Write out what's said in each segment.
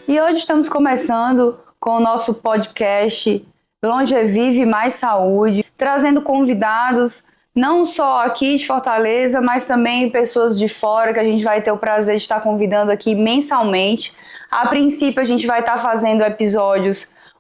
E hoje estamos começando com o nosso podcast Longevive Mais Saúde, trazendo convidados não só aqui de Fortaleza, mas também pessoas de fora que a gente vai ter o prazer de estar convidando aqui mensalmente. A princípio a gente vai estar fazendo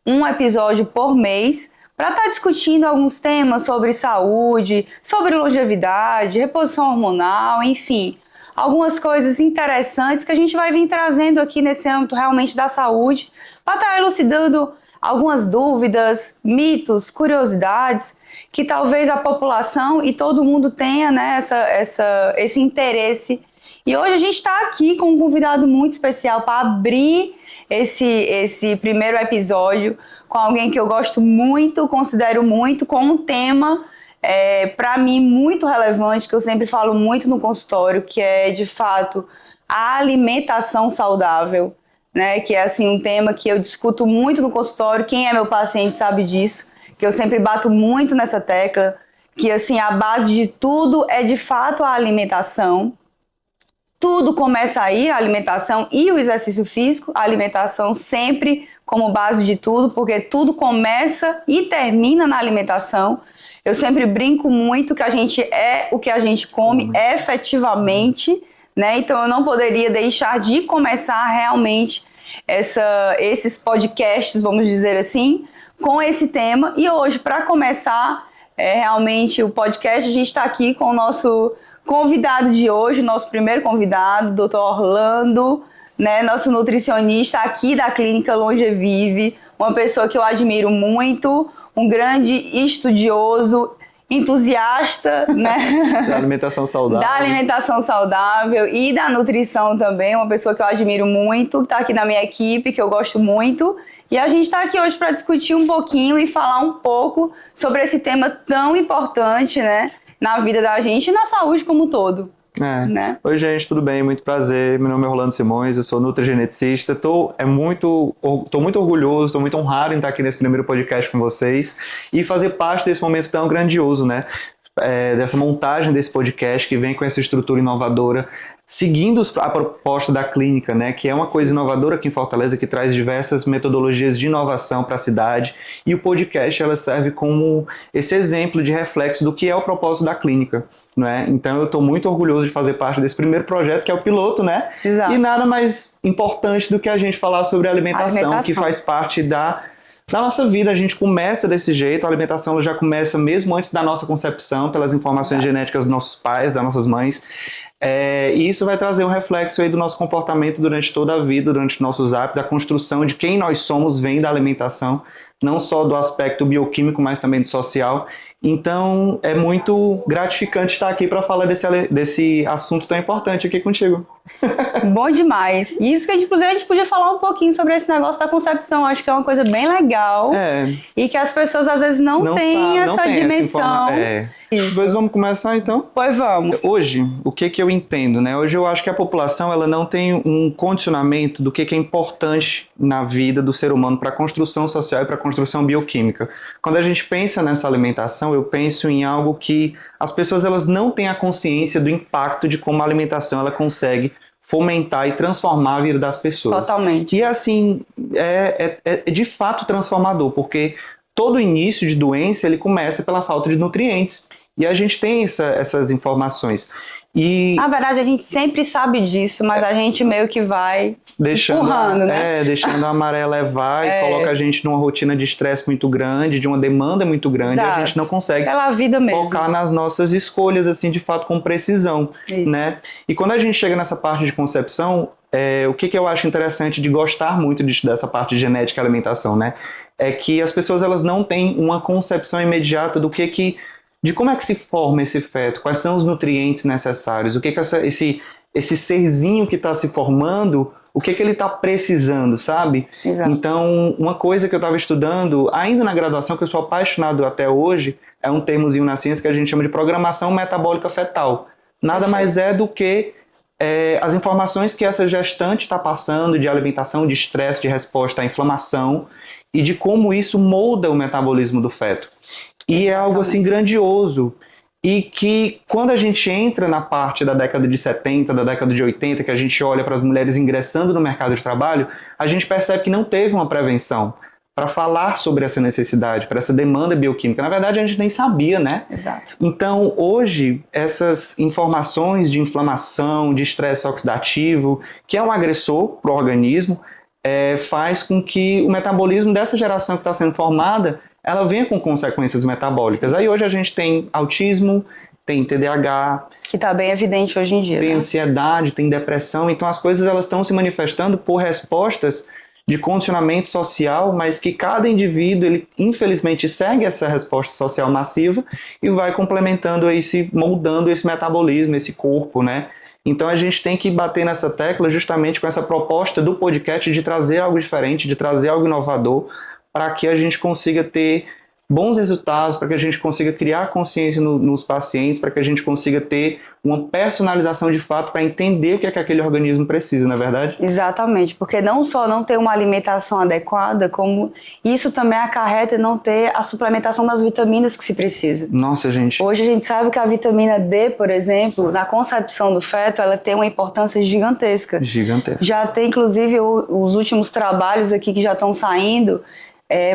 um episódio por mês, para estar discutindo alguns temas sobre saúde, sobre longevidade, reposição hormonal, enfim, algumas coisas interessantes que a gente vai vir trazendo aqui nesse âmbito realmente da saúde, para estar elucidando algumas dúvidas, mitos, curiosidades, que talvez a população e todo mundo tenha, né, esse interesse. E hoje a gente está aqui com um convidado muito especial para abrir esse primeiro episódio com alguém que eu gosto muito, considero muito, com um tema para mim muito relevante, que eu sempre falo muito no consultório, que é de fato a alimentação saudável, né? Que é assim um tema que eu discuto muito no consultório. Quem é meu paciente sabe disso, que eu sempre bato muito nessa tecla, que assim a base de tudo é de fato a alimentação. Tudo começa aí, a alimentação e o exercício físico, a alimentação sempre como base de tudo, porque tudo começa e termina na alimentação. Eu sempre brinco muito que a gente é o que a gente come efetivamente, né? Então eu não poderia deixar de começar realmente esses podcasts, vamos dizer assim, com esse tema. E hoje, para começar realmente o podcast, a gente está aqui com o nosso convidado de hoje, nosso primeiro convidado, Dr. Orlando, né, nosso nutricionista aqui da Clínica Longevive, uma pessoa que eu admiro muito, um grande estudioso, entusiasta, né? Da alimentação saudável. Da alimentação saudável e da nutrição também, uma pessoa que eu admiro muito, que está aqui na minha equipe, que eu gosto muito. E a gente está aqui hoje para discutir um pouquinho e falar um pouco sobre esse tema tão importante, né, na vida da gente e na saúde como um todo. Né? Oi, gente, tudo bem? Muito prazer. Meu nome é Orlando Simões, eu sou nutrigeneticista. Tô muito orgulhoso, estou muito honrado em estar aqui nesse primeiro podcast com vocês e fazer parte desse momento tão grandioso, né? Dessa montagem desse podcast que vem com essa estrutura inovadora, seguindo a proposta da clínica, né, que é uma coisa inovadora aqui em Fortaleza, que traz diversas metodologias de inovação para a cidade, e o podcast ela serve como esse exemplo de reflexo do que é o propósito da clínica, não é? Então eu estou muito orgulhoso de fazer parte desse primeiro projeto, que é o piloto, né? Exato. E nada mais importante do que a gente falar sobre alimentação. Que faz parte da nossa vida. A gente começa desse jeito, a alimentação ela já começa mesmo antes da nossa concepção, pelas informações genéticas dos nossos pais, das nossas mães, e isso vai trazer um reflexo aí do nosso comportamento durante toda a vida, durante nossos hábitos. A construção de quem nós somos vem da alimentação, não só do aspecto bioquímico, mas também do social. Então é muito gratificante estar aqui para falar desse assunto tão importante aqui contigo. Bom demais. E isso que a gente podia falar um pouquinho sobre esse negócio da concepção. Acho que é uma coisa bem legal. E que as pessoas às vezes não têm essa dimensão. Pois vamos começar então? Pois vamos. Hoje, o que eu entendo, né? Hoje eu acho que a população ela não tem um condicionamento do que é importante na vida do ser humano para a construção social e para a construção bioquímica. Quando a gente pensa nessa alimentação, eu penso em algo que as pessoas elas não têm a consciência do impacto de como a alimentação ela consegue fomentar e transformar a vida das pessoas. Totalmente. E assim, é de fato transformador, porque todo início de doença ele começa pela falta de nutrientes. E a gente tem essas informações. Na verdade, a gente sempre sabe disso, mas a gente meio que vai empurrando, né? Deixando a maré levar e coloca a gente numa rotina de estresse muito grande, de uma demanda muito grande. Exato. E a gente não consegue pela vida mesmo focar nas nossas escolhas, assim, de fato, com precisão. Isso. Né? E quando a gente chega nessa parte de concepção, o que eu acho interessante de gostar muito dessa parte de genética e alimentação, né? É que as pessoas elas não têm uma concepção imediata de como é que se forma esse feto, quais são os nutrientes necessários, o que esse serzinho que está se formando, o que ele está precisando, sabe? Exato. Então, uma coisa que eu estava estudando, ainda na graduação, que eu sou apaixonado até hoje, é um termozinho na ciência que a gente chama de programação metabólica fetal. Nada mais é do que as informações que essa gestante está passando de alimentação, de estresse, de resposta à inflamação e de como isso molda o metabolismo do feto. E é algo assim grandioso. e que quando a gente entra na parte da década de 70, da década de 80, que a gente olha para as mulheres ingressando no mercado de trabalho, a gente percebe que não teve uma prevenção para falar sobre essa necessidade, para essa demanda bioquímica. Na verdade, a gente nem sabia, né? Exato. Então, hoje, essas informações de inflamação, de estresse oxidativo, que é um agressor para o organismo, faz com que o metabolismo dessa geração que está sendo formada, ela venha com consequências metabólicas. Aí hoje a gente tem autismo, tem TDAH, que está bem evidente hoje em dia. Tem né? ansiedade, tem depressão. Então as coisas elas estão se manifestando por respostas de condicionamento social, mas que cada indivíduo, ele infelizmente segue essa resposta social massiva e vai complementando, moldando esse metabolismo, esse corpo, né? Então a gente tem que bater nessa tecla justamente com essa proposta do podcast de trazer algo diferente, de trazer algo inovador, para que a gente consiga ter bons resultados, para que a gente consiga criar consciência nos pacientes, para que a gente consiga ter uma personalização de fato para entender o que é que aquele organismo precisa, não é verdade? Exatamente, porque não só não ter uma alimentação adequada, como isso também acarreta não ter a suplementação das vitaminas que se precisa. Nossa, gente. Hoje a gente sabe que a vitamina D, por exemplo, na concepção do feto, ela tem uma importância gigantesca. Gigantesca. Já tem, inclusive, os últimos trabalhos aqui que já estão saindo,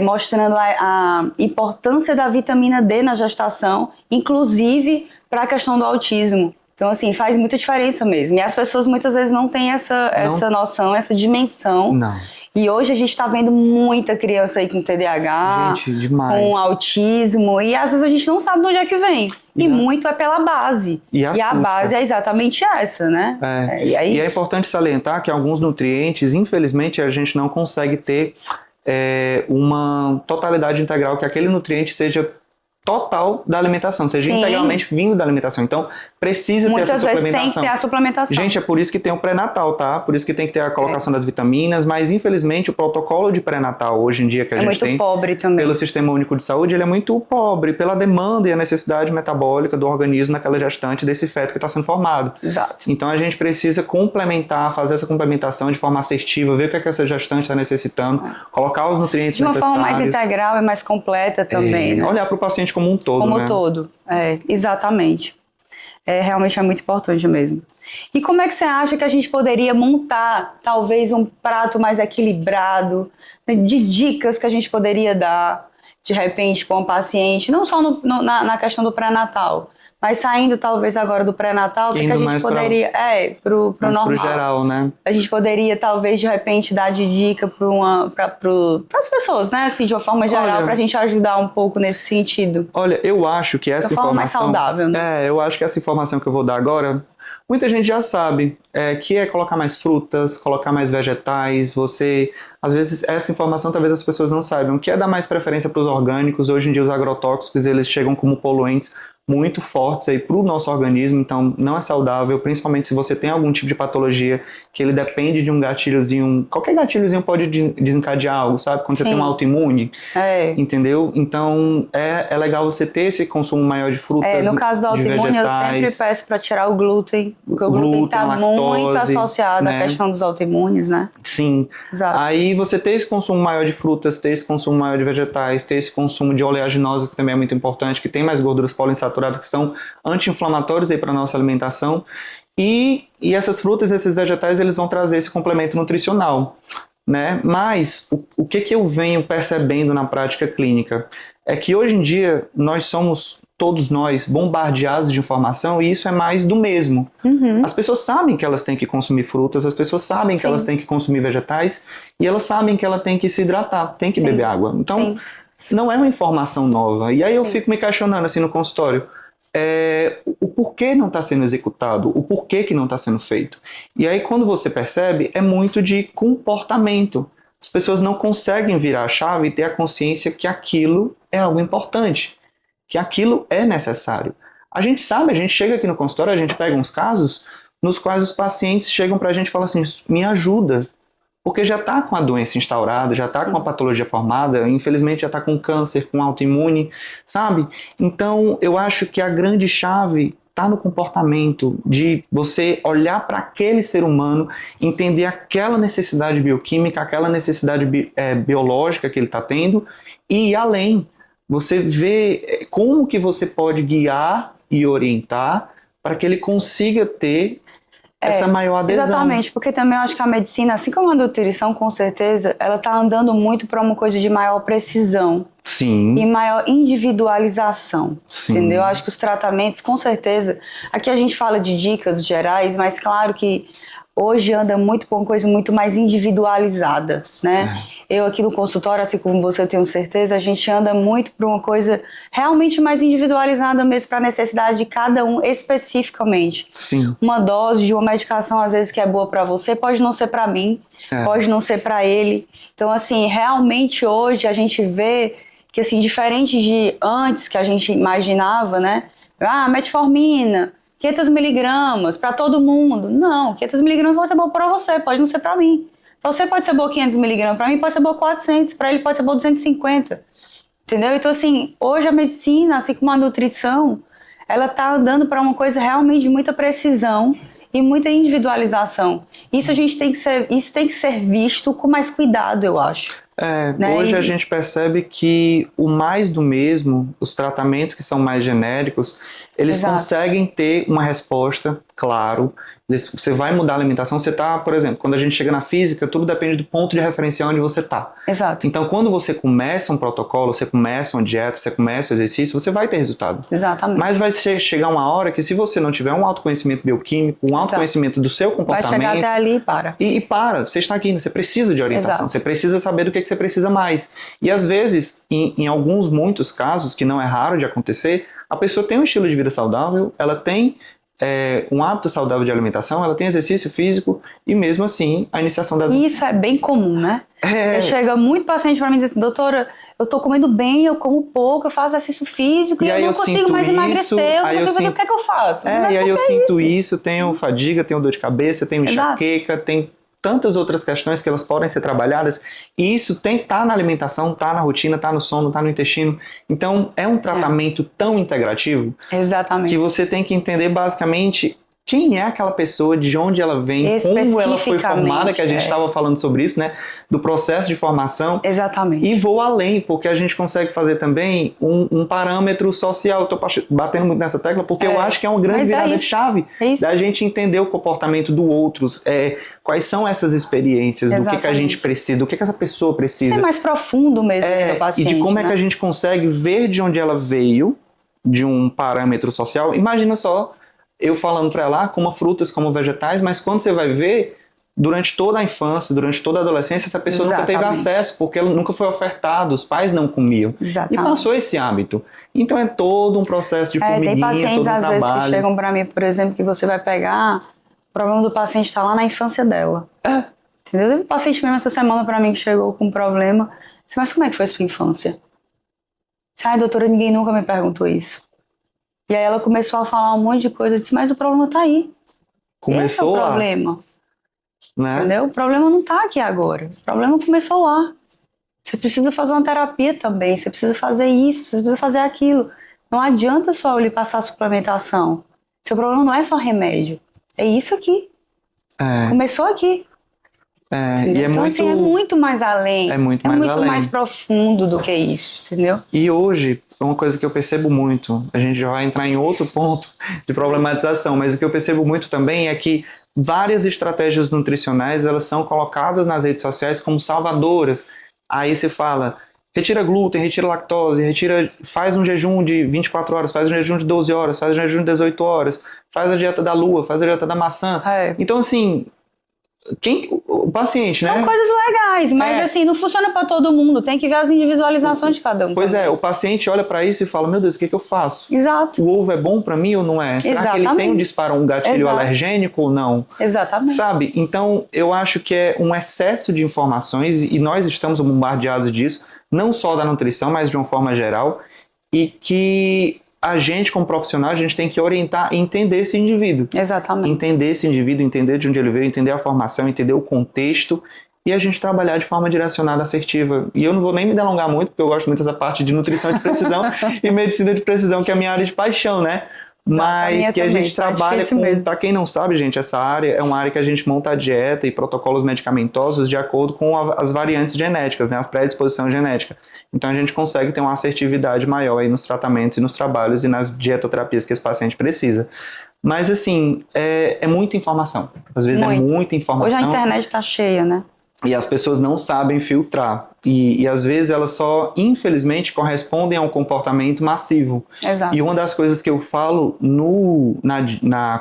mostrando a importância da vitamina D na gestação, inclusive para a questão do autismo. Então, assim, faz muita diferença mesmo. E as pessoas muitas vezes não têm essa noção, essa dimensão. Não. E hoje a gente está vendo muita criança aí com TDAH, gente, demais. com autismo, e às vezes a gente não sabe de onde é que vem. E muito é pela base. E a base é exatamente essa, né? E é importante salientar que alguns nutrientes, infelizmente, a gente não consegue ter uma totalidade integral, que aquele nutriente seja total da alimentação, seja integralmente vindo da alimentação. Então, precisa ter essa suplementação. Muitas vezes tem que ter a suplementação. Gente, é por isso que tem o pré-natal, tá? Por isso que tem que ter a colocação das vitaminas, mas infelizmente o protocolo de pré-natal hoje em dia que a gente tem... É muito pobre também. Pelo Sistema Único de Saúde, ele é muito pobre pela demanda e a necessidade metabólica do organismo naquela gestante desse feto que está sendo formado. Exato. Então a gente precisa complementar, fazer essa complementação de forma assertiva, ver o que essa gestante está necessitando, colocar os nutrientes necessários. De uma forma mais integral e mais completa também, né? Olhar para o paciente como um todo, como né? todo, exatamente. Realmente é muito importante mesmo. E como é que você acha que a gente poderia montar, talvez, um prato mais equilibrado, né, de dicas que a gente poderia dar, de repente, para um paciente, não só na questão do pré-natal, mas saindo, talvez, agora do pré-natal, o que a gente poderia... pro normal. Pro geral, né? A gente poderia, talvez, de repente, dar de dica para as pessoas, né? Assim, de uma forma geral, para a gente ajudar um pouco nesse sentido. Olha, eu acho que essa informação... De forma mais saudável, né? Eu acho que essa informação que eu vou dar agora, muita gente já sabe, que é colocar mais frutas, colocar mais vegetais, às vezes, essa informação talvez as pessoas não saibam, que é dar mais preferência para os orgânicos. Hoje em dia, os agrotóxicos, eles chegam como poluentes muito fortes aí para o nosso organismo, então não é saudável, principalmente se você tem algum tipo de patologia que ele depende de um gatilhozinho, qualquer gatilhozinho pode desencadear algo, sabe? Quando você tem um autoimune, entendeu? Então é legal você ter esse consumo maior de frutas, no caso do autoimune, eu sempre peço para tirar o glúten, porque o glúten está muito associado à questão dos autoimunes, né? Sim. Exato. Aí você ter esse consumo maior de frutas, ter esse consumo maior de vegetais, ter esse consumo de oleaginosas, que também é muito importante, que tem mais gorduras poliinsaturadas, que são anti-inflamatórios para a nossa alimentação, e essas frutas e esses vegetais eles vão trazer esse complemento nutricional, né? Mas o que eu venho percebendo na prática clínica é que hoje em dia todos nós bombardeados de informação, e isso é mais do mesmo. As pessoas sabem que elas têm que consumir frutas, as pessoas sabem que elas têm que consumir vegetais, e elas sabem que ela tem que se hidratar, tem que beber água. Então não é uma informação nova. E aí eu fico me questionando assim no consultório, o porquê não está sendo executado, o porquê que não está sendo feito. E aí quando você percebe, é muito de comportamento. As pessoas não conseguem virar a chave e ter a consciência que aquilo é algo importante, que aquilo é necessário. A gente sabe, a gente chega aqui no consultório, a gente pega uns casos nos quais os pacientes chegam para a gente e falam assim, me ajuda. Porque já está com a doença instaurada, já está com a patologia formada, infelizmente já está com câncer, com autoimune, sabe? Então, eu acho que a grande chave está no comportamento de você olhar para aquele ser humano, entender aquela necessidade bioquímica, aquela necessidade biológica que ele está tendo, e ir além. Você vê como que você pode guiar e orientar para que ele consiga ter essa maior adesão. Exatamente, porque também eu acho que a medicina, assim como a nutrição, com certeza, ela está andando muito para uma coisa de maior precisão. Sim. E maior individualização. Sim. Entendeu? Eu acho que os tratamentos, com certeza, aqui a gente fala de dicas gerais, mas claro que hoje anda muito por uma coisa muito mais individualizada, né? Eu aqui no consultório, assim como você, eu tenho certeza, a gente anda muito por uma coisa realmente mais individualizada mesmo para a necessidade de cada um especificamente. Sim. Uma dose de uma medicação, às vezes, que é boa para você, pode não ser para mim, pode não ser para ele. Então, assim, realmente hoje a gente vê que, assim, diferente de antes que a gente imaginava, né? Metformina, 500 miligramas para todo mundo. Não, 500 miligramas vai ser bom para você, pode não ser para mim. Para você pode ser bom 500 miligramas, para mim pode ser bom 400, para ele pode ser bom 250. Entendeu? Então, assim, hoje a medicina, assim como a nutrição, ela tá andando para uma coisa realmente de muita precisão e muita individualização. Isso tem que ser visto com mais cuidado, eu acho. Né? Hoje a gente percebe que o mais do mesmo, os tratamentos que são mais genéricos, eles conseguem ter uma resposta, claro. Você vai mudar a alimentação, você tá, por exemplo, quando a gente chega na física, tudo depende do ponto de referencial onde você tá. Exato. Então, quando você começa um protocolo, você começa uma dieta, você começa o exercício, você vai ter resultado. Exatamente. Mas vai chegar uma hora que, se você não tiver um autoconhecimento bioquímico, um autoconhecimento do seu comportamento... Vai chegar até ali e para. E para, você está aqui, você precisa de orientação, você precisa saber do que você precisa mais. E às vezes, em muitos casos, que não é raro de acontecer, a pessoa tem um estilo de vida saudável, ela tem um hábito saudável de alimentação, ela tem exercício físico e mesmo assim a iniciação das... E isso é bem comum, né? Chega muito paciente para mim e diz assim, doutora, eu tô comendo bem, eu como pouco, eu faço exercício físico e eu não consigo mais emagrecer, eu não consigo fazer, o que é que eu faço? E aí eu sinto isso, tenho fadiga, tenho dor de cabeça, tenho enxaqueca, tem tantas outras questões que elas podem ser trabalhadas, e isso tá na alimentação, tá na rotina, tá no sono, tá no intestino. Então é um tratamento tão integrativo. Exatamente. Que você tem que entender basicamente quem é aquela pessoa, de onde ela vem, como ela foi formada, que a gente estava falando sobre isso, né? Do processo de formação. Exatamente. E vou além, porque a gente consegue fazer também um parâmetro social. Estou batendo muito nessa tecla, porque eu acho que é uma grande virada de chave da gente entender o comportamento do outro, quais são essas experiências, do que a gente precisa, do que essa pessoa precisa. É mais profundo mesmo do paciente. E de como é que a gente consegue ver de onde ela veio, de um parâmetro social. Imagina só, eu falando para ela, coma frutas, como vegetais, mas quando você vai ver, durante toda a infância, durante toda a adolescência, essa pessoa nunca teve acesso, porque ela nunca foi ofertada, os pais não comiam. E passou esse hábito. Então é todo um processo de formiguinha, tem pacientes, todo um às trabalho. vezes, que chegam para mim, por exemplo, que você vai pegar, o problema do paciente está lá na infância dela. Entendeu? Teve um paciente mesmo essa semana para mim que chegou com um problema. Disse, mas como é que foi a sua infância? Disse, doutora, ninguém nunca me perguntou isso. E aí ela começou a falar um monte de coisa. Eu disse, mas o problema tá aí. Começou esse é o problema. Né? Entendeu? O problema não tá aqui agora. O problema começou lá. Você precisa fazer uma terapia também. Você precisa fazer isso, você precisa fazer aquilo. Não adianta só eu lhe passar a suplementação. Seu problema não é só remédio. É isso aqui. Começou aqui. E então, assim, é muito mais além. É muito mais profundo do que isso, entendeu? E hoje, uma coisa que eu percebo muito, a gente já vai entrar em outro ponto de problematização, mas o que eu percebo muito também é que várias estratégias nutricionais, elas são colocadas nas redes sociais como salvadoras. Aí você fala, retira glúten, retira lactose, faz um jejum de 24 horas, faz um jejum de 12 horas, faz um jejum de 18 horas, faz a dieta da lua, faz a dieta da maçã. Então, assim, o paciente, São coisas legais, mas assim, não funciona para todo mundo. Tem que ver as individualizações de cada um. Pois o paciente olha para isso e fala, meu Deus, o que eu faço? Exato. O ovo é bom para mim ou não é? Será que ele tem um gatilho alergênico ou não? Exatamente. Sabe? Então, eu acho que é um excesso de informações, e nós estamos bombardeados disso, não só da nutrição, mas de uma forma geral, e que a gente, como profissional, a gente tem que orientar e entender esse indivíduo. Exatamente. Entender esse indivíduo, entender de onde ele veio, entender a formação, entender o contexto, e a gente trabalhar de forma direcionada, assertiva. E eu não vou nem me delongar muito, porque eu gosto muito dessa parte de nutrição de precisão e medicina de precisão, que é a minha área de paixão, né? mas que a gente tá trabalha difícil com, mesmo. para quem não sabe, gente, essa área é uma área que a gente monta a dieta e protocolos medicamentosos de acordo com as variantes genéticas, né, a predisposição genética. Então a gente consegue ter uma assertividade maior aí nos tratamentos e nos trabalhos e nas dietoterapias que esse paciente precisa. Mas assim, é muita informação. Às vezes Muito. é muita informação. Hoje a internet tá cheia, né? E as pessoas não sabem filtrar. E às vezes elas só, infelizmente, correspondem a um comportamento massivo. Exato. E uma das coisas que eu falo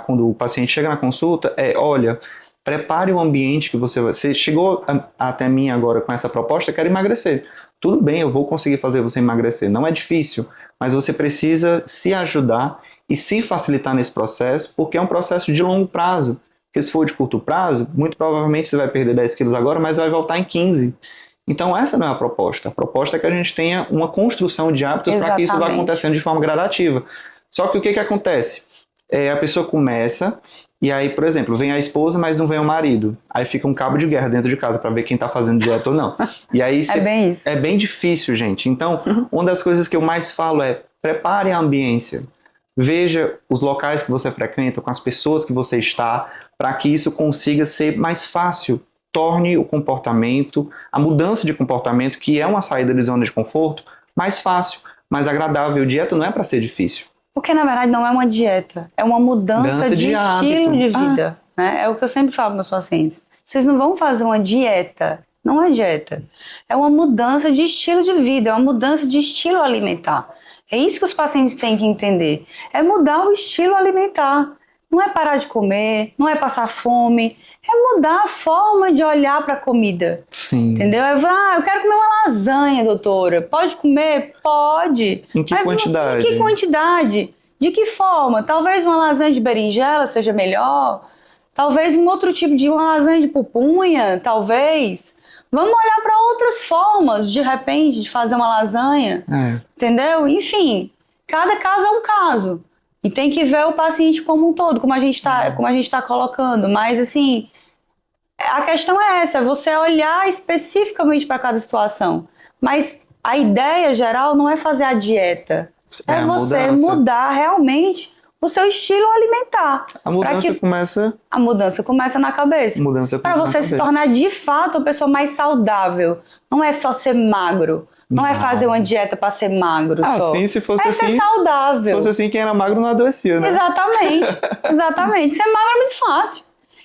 quando o paciente chega na consulta é, olha, prepare o ambiente que você chegou até mim agora com essa proposta, quero emagrecer. Tudo bem, eu vou conseguir fazer você emagrecer. Não é difícil, mas você precisa se ajudar e se facilitar nesse processo, porque é um processo de longo prazo. Porque se for de curto prazo, muito provavelmente você vai perder 10 quilos agora, mas vai voltar em 15. Então essa não é a proposta. A proposta é que a gente tenha uma construção de hábitos para que isso vá acontecendo de forma gradativa. Só que o que acontece? A pessoa começa e aí, por exemplo, vem a esposa, mas não vem o marido. Aí fica um cabo de guerra dentro de casa para ver quem está fazendo dieta ou não. E aí É bem isso. É bem difícil, gente. Então, uma das coisas que eu mais falo é prepare a ambiência. Veja os locais que você frequenta, com as pessoas que você está, para que isso consiga ser mais fácil. Torne o comportamento, a mudança de comportamento, que é uma saída de zona de conforto, mais fácil, mais agradável. Dieta não é para ser difícil. Porque, na verdade, não é uma dieta. É uma mudança de estilo de vida. Né? É o que eu sempre falo para meus pacientes. Vocês não vão fazer uma dieta. Não é dieta. É uma mudança de estilo de vida. É uma mudança de estilo alimentar. É isso que os pacientes têm que entender. É mudar o estilo alimentar. Não é parar de comer, não é passar fome. É mudar a forma de olhar para a comida. Sim. Entendeu? Eu quero comer uma lasanha, doutora. Pode comer? Pode. Em que quantidade? Em que quantidade? De que forma? Talvez uma lasanha de berinjela seja melhor. Talvez um outro tipo de uma lasanha de pupunha. Talvez. Vamos olhar para outras formas, de repente, de fazer uma lasanha. Entendeu? Enfim, cada caso é um caso. E tem que ver o paciente como um todo, como a gente tá colocando. Mas, assim, a questão é essa, é você olhar especificamente para cada situação. Mas a ideia geral não é fazer a dieta. É você mudar realmente o seu estilo alimentar. A mudança começa na cabeça. Para você se tornar, de fato, a pessoa mais saudável. Não é só ser magro. Não é fazer uma dieta para ser magro só. Sim, se fosse assim, ser saudável. Se fosse assim, quem era magro não adoecia, né? Exatamente. Ser magro é muito fácil.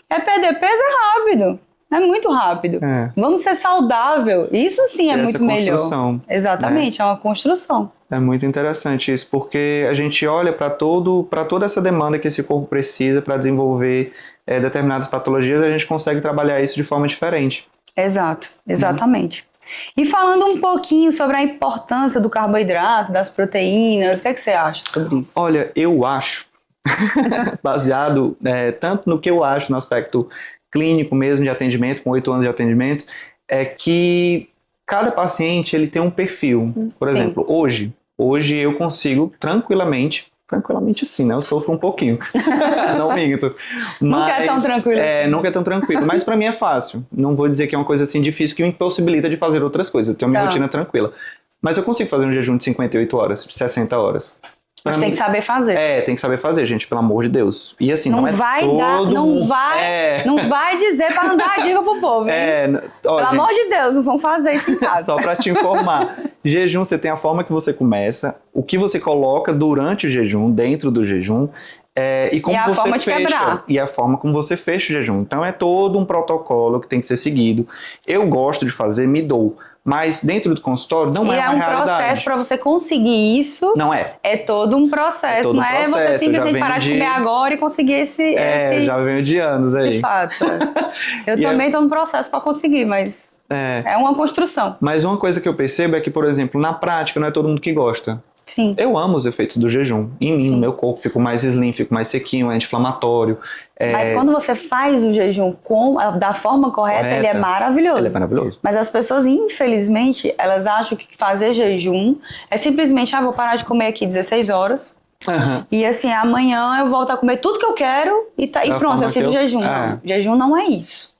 Perder peso é rápido. É muito rápido. Vamos ser saudável. Isso sim é muito melhor. Exatamente, é uma construção. É muito interessante isso, porque a gente olha para toda essa demanda que esse corpo precisa para desenvolver determinadas patologias, a gente consegue trabalhar isso de forma diferente. Exatamente. E falando um pouquinho sobre a importância do carboidrato, das proteínas, o que é que você acha sobre isso? Olha, eu acho, baseado tanto no que eu acho no aspecto clínico mesmo de atendimento, com 8 anos de atendimento, é que cada paciente ele tem um perfil. Por exemplo, hoje eu consigo tranquilamente assim, né? Eu sofro um pouquinho. Não minto. Nunca é tão tranquilo. Nunca é tão tranquilo. Mas pra mim é fácil. Não vou dizer que é uma coisa assim difícil que me impossibilita de fazer outras coisas. Eu tenho minha rotina tranquila. Mas eu consigo fazer um jejum de 58 horas, de 60 horas. Mas tem que saber fazer. Tem que saber fazer, gente, pelo amor de Deus. E assim, não vai dizer pra não dar dica pro povo, hein? Pelo amor de Deus, não vão fazer isso em casa. Só pra te informar. Jejum, você tem a forma que você começa, o que você coloca durante o jejum, dentro do jejum, e como você forma de quebrar. E a forma como você fecha o jejum. Então é todo um protocolo que tem que ser seguido. Eu gosto de fazer, me dou. Mas dentro do consultório não é uma realidade. E é um processo para você conseguir isso. Não é. É todo um processo. Não é você simplesmente parar de comer agora e conseguir esse... já venho de anos aí. De fato. Eu também estou no processo para conseguir, mas é uma construção. Mas uma coisa que eu percebo é que, por exemplo, na prática não é todo mundo que gosta. Sim. Eu amo os efeitos do jejum. Em mim, no meu corpo, fico mais slim, fico mais sequinho, é anti-inflamatório. Mas quando você faz o jejum da forma correta, ele é maravilhoso. Ele é maravilhoso. Mas as pessoas, infelizmente, elas acham que fazer jejum é simplesmente, vou parar de comer aqui 16 horas. E assim, amanhã eu volto a comer tudo que eu quero e pronto, eu fiz o jejum. Não, jejum não é isso.